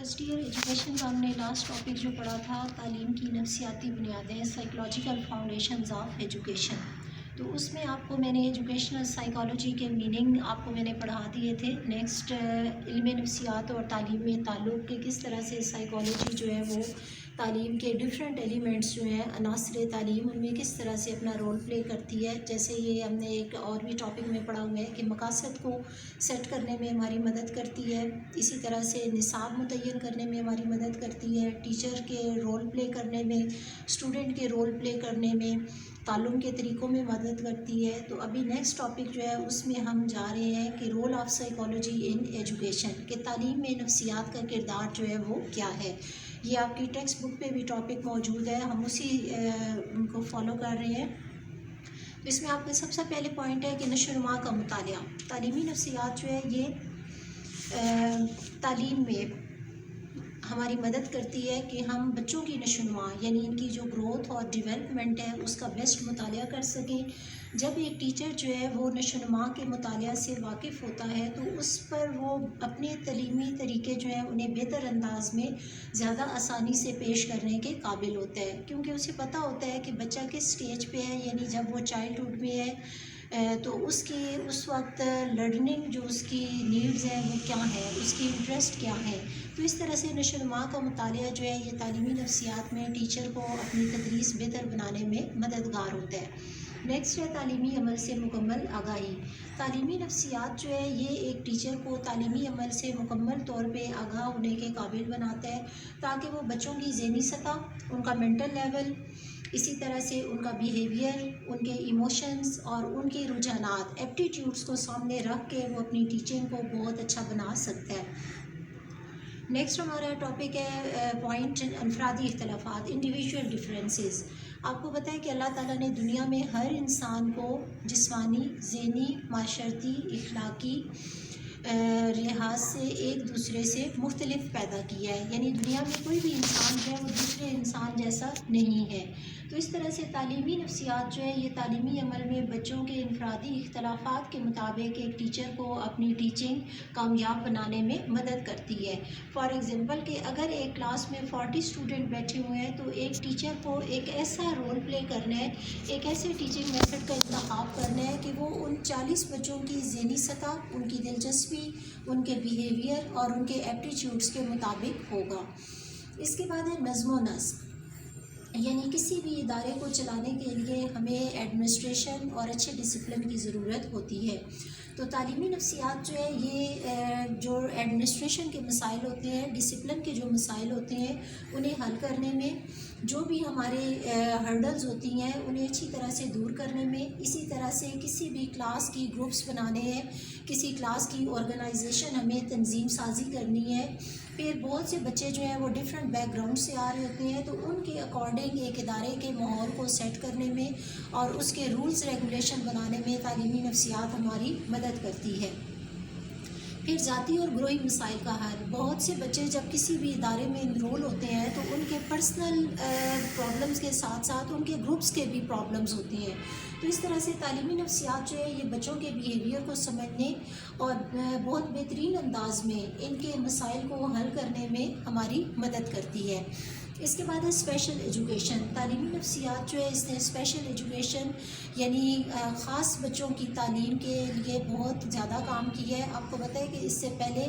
First year education کا ہم نے لاسٹ ٹاپک جو پڑھا تھا تعلیم کی نفسیاتی بنیادیں سائیکولوجیکل فاؤنڈیشنز آف ایجوکیشن. تو اس میں آپ کو میں نے ایجوکیشنل سائیکالوجی کے میننگ آپ کو میں نے پڑھا دیے تھے. نیکسٹ علم نفسیات اور تعلیم میں تعلق کے کس طرح سے سائیکالوجی جو ہے وہ تعلیم کے ڈفرینٹ ایلیمنٹس جو ہیں عناصر تعلیم ان میں کس طرح سے اپنا رول پلے کرتی ہے. جیسے یہ ہم نے ایک اور بھی ٹاپک میں پڑھا ہوا ہے کہ مقاصد کو سیٹ کرنے میں ہماری مدد کرتی ہے, اسی طرح سے نصاب متعین کرنے میں ہماری مدد کرتی ہے, ٹیچر کے رول پلے کرنے میں, اسٹوڈنٹ کے رول پلے کرنے میں, تعلم کے طریقوں میں مدد کرتی ہے. تو ابھی نیکسٹ ٹاپک جو ہے اس میں ہم جا رہے ہیں کہ role of psychology in education, کہ تعلیم میں نفسیات کا کردار جو ہے وہ کیا ہے. یہ آپ کی ٹیکسٹ بک پہ بھی ٹاپک موجود ہے, ہم اسی ان کو فالو کر رہے ہیں. تو اس میں آپ کا سب سے پہلے پوائنٹ ہے کہ نشو و نما کا مطالعہ. تعلیمی نفسیات جو ہے یہ تعلیم میں ہماری مدد کرتی ہے کہ ہم بچوں کی نشو و نما یعنی ان کی جو گروتھ اور ڈیولپمنٹ ہے اس کا بیسٹ مطالعہ کر سکیں. جب ایک ٹیچر جو ہے وہ نشو و نما کے مطالعہ سے واقف ہوتا ہے تو اس پر وہ اپنے تعلیمی طریقے جو ہیں انہیں بہتر انداز میں زیادہ آسانی سے پیش کرنے کے قابل ہوتا ہے, کیونکہ اسے پتہ ہوتا ہے کہ بچہ کس سٹیج پہ ہے. یعنی جب وہ چائلڈہڈ میں ہے تو اس وقت لرننگ جو اس کی نیڈز ہیں وہ کیا ہے, اس کی انٹرسٹ کیا ہے. تو اس طرح سے نشو و نما کا مطالعہ جو ہے یہ تعلیمی نفسیات میں ٹیچر کو اپنی تدریس بہتر بنانے میں مددگار ہوتا ہے. نیکسٹ ہے تعلیمی عمل سے مکمل آگاہی. تعلیمی نفسیات جو ہے یہ ایک ٹیچر کو تعلیمی عمل سے مکمل طور پہ آگاہ ہونے کے قابل بناتا ہے, تاکہ وہ بچوں کی ذہنی سطح, ان کا مینٹل لیول, اسی طرح سے ان کا بیہیویئر, ان کے ایموشنز اور ان کے رجحانات, ایپٹیٹیوڈز کو سامنے رکھ کے وہ اپنی ٹیچنگ کو بہت اچھا بنا سکتا ہے. نیکسٹ ہمارا ٹاپک ہے پوائنٹ انفرادی اختلافات, انڈیویجول ڈفرینسز. آپ کو پتہ ہے کہ اللہ تعالیٰ نے دنیا میں ہر انسان کو جسمانی, ذہنی, معاشرتی, اخلاقی لحاظ سے ایک دوسرے سے مختلف پیدا کیا ہے. یعنی دنیا میں کوئی بھی انسان جو ہے وہ دوسرے انسان جیسا نہیں ہے. تو اس طرح سے تعلیمی نفسیات جو ہے یہ تعلیمی عمل میں بچوں کے انفرادی اختلافات کے مطابق ایک ٹیچر کو اپنی ٹیچنگ کامیاب بنانے میں مدد کرتی ہے. فار ایگزامپل کہ اگر ایک کلاس میں 40 اسٹوڈنٹ بیٹھے ہوئے ہیں تو ایک ٹیچر کو ایک ایسا رول پلے کرنا ہے, ایک ایسے ٹیچنگ میتھڈ کا انتخاب کرنا ہے کہ وہ ان 40 بچوں کی ذہنی سطح, ان کی دلچسپی, ان کے بیہیویئر اور ان کے ایپٹیچیوڈس کے مطابق ہوگا. اس کے بعد ہے نظم و نسق. یعنی کسی بھی ادارے کو چلانے کے لیے ہمیں ایڈمنسٹریشن اور اچھے ڈسپلن کی ضرورت ہوتی ہے. تو تعلیمی نفسیات جو ہے یہ جو ایڈمنسٹریشن کے مسائل ہوتے ہیں, ڈسپلن کے جو مسائل ہوتے ہیں انہیں حل کرنے میں, جو بھی ہمارے ہرڈلز ہوتی ہیں انہیں اچھی طرح سے دور کرنے میں, اسی طرح سے کسی بھی کلاس کی گروپس بنانے ہیں, کسی کلاس کی آرگنائزیشن ہمیں تنظیم سازی کرنی ہے. پھر بہت سے بچے جو ہیں وہ ڈفرینٹ بیک گراؤنڈ سے آ رہے ہوتے ہیں, تو ان کے اکارڈنگ ایک ادارے کے ماحول کو سیٹ کرنے میں اور اس کے رولز ریگولیشن بنانے میں تعلیمی نفسیات ہماری مدد کرتی ہے. پھر ذاتی اور گروہی مسائل کا حل. بہت سے بچے جب کسی بھی ادارے میں انرول ہوتے ہیں تو ان کے پرسنل پرابلمس کے ساتھ ساتھ ان کے گروپس کے بھی پرابلمس ہوتی ہیں. تو اس طرح سے تعلیمی نفسیات جو ہے یہ بچوں کے بیہیویئر کو سمجھنے اور بہت بہترین انداز میں ان کے مسائل کو حل کرنے میں ہماری مدد کرتی ہے. اس کے بعد ہے اسپیشل ایجوکیشن. تعلیمی نفسیات جو ہے اس نے اسپیشل ایجوکیشن یعنی خاص بچوں کی تعلیم کے لیے بہت زیادہ کام کیا ہے. آپ کو پتہ ہے کہ اس سے پہلے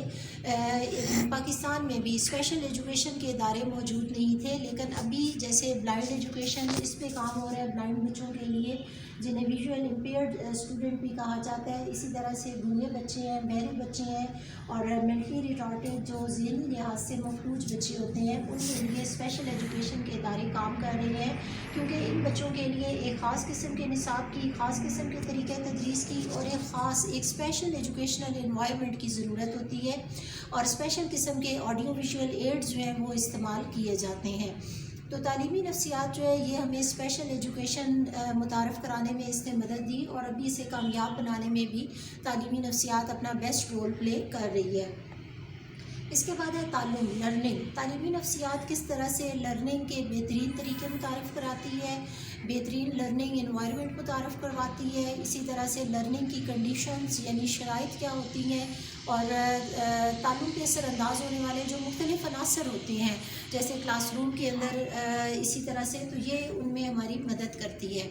پاکستان میں بھی اسپیشل ایجوکیشن کے ادارے موجود نہیں تھے, لیکن ابھی جیسے بلائنڈ ایجوکیشن اس پہ کام ہو رہا ہے بلائنڈ بچوں کے لیے, جنہیں ویژول امپیئرڈ اسٹوڈنٹ بھی کہا جاتا ہے. اسی طرح سے گونگے بچے ہیں, بہرے بچے ہیں اور مینٹلی ریٹارڈڈ جو ذہنی لحاظ سے مفلوج بچے ہوتے ہیں, ان کے لیے اسپیشل ایجوکیشن کے ادارے کام کر رہے ہیں, کیونکہ ان بچوں کے لیے ایک خاص قسم کے نصاب کی, خاص قسم کے طریقہ تدریس کی اور ایک اسپیشل ایجوکیشنل انوائرمنٹ کی ضرورت ہوتی ہے, اور اسپیشل قسم کے آڈیو ویژول ایڈز جو ہیں وہ استعمال کیے جاتے ہیں. تو تعلیمی نفسیات جو ہے یہ ہمیں اسپیشل ایجوکیشن متعارف کرانے میں اس نے مدد دی, اور ابھی اسے کامیاب بنانے میں بھی تعلیمی نفسیات اپنا بیسٹ رول پلے کر رہی ہے. اس کے بعد ہے تعلم, لرننگ. تعلیمی نفسیات کس طرح سے لرننگ کے بہترین طریقے متعارف کراتی ہے, بہترین لرننگ انوائرمنٹ متعارف کرواتی ہے, اسی طرح سے لرننگ کی کنڈیشنز یعنی شرائط کیا ہوتی ہیں اور تعلم پہ اثر انداز ہونے والے جو مختلف عناصر ہوتے ہیں جیسے کلاس روم کے اندر اسی طرح سے، تو یہ ان میں ہماری مدد کرتی ہے۔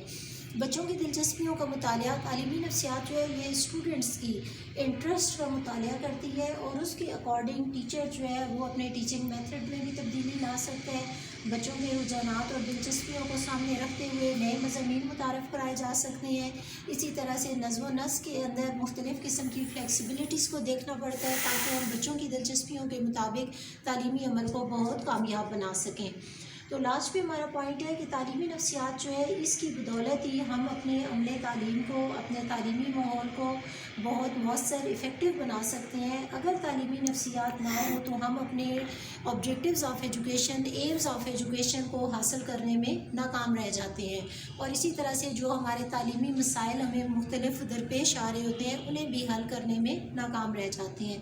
بچوں کی دلچسپیوں کا مطالعہ، تعلیمی نفسیات جو ہے یہ اسٹوڈنٹس کی انٹرسٹ کا مطالعہ کرتی ہے اور اس کے اکارڈنگ ٹیچر جو ہے وہ اپنے ٹیچنگ میتھڈ میں بھی تبدیلی لا سکتا ہے۔ بچوں کے رجحانات اور دلچسپیوں کو سامنے رکھتے ہوئے نئے مضامین متعارف کرائے جا سکتے ہیں۔ اسی طرح سے نظم و نسق کے اندر مختلف قسم کی فلیکسیبلٹیز کو دیکھنا پڑتا ہے تاکہ ہم بچوں کی دلچسپیوں کے مطابق تعلیمی عمل کو بہت کامیاب بنا سکیں۔ تو لاسٹ پہ ہمارا پوائنٹ ہے کہ تعلیمی نفسیات جو ہے اس کی بدولت ہی ہم اپنے عملے تعلیم کو، اپنے تعلیمی ماحول کو بہت مؤثر افیکٹو بنا سکتے ہیں۔ اگر تعلیمی نفسیات نہ ہو تو ہم اپنے objectives of education, aims of education کو حاصل کرنے میں ناکام رہ جاتے ہیں، اور اسی طرح سے جو ہمارے تعلیمی مسائل ہمیں مختلف درپیش آ رہے ہوتے ہیں انہیں بھی حل کرنے میں ناکام رہ جاتے ہیں۔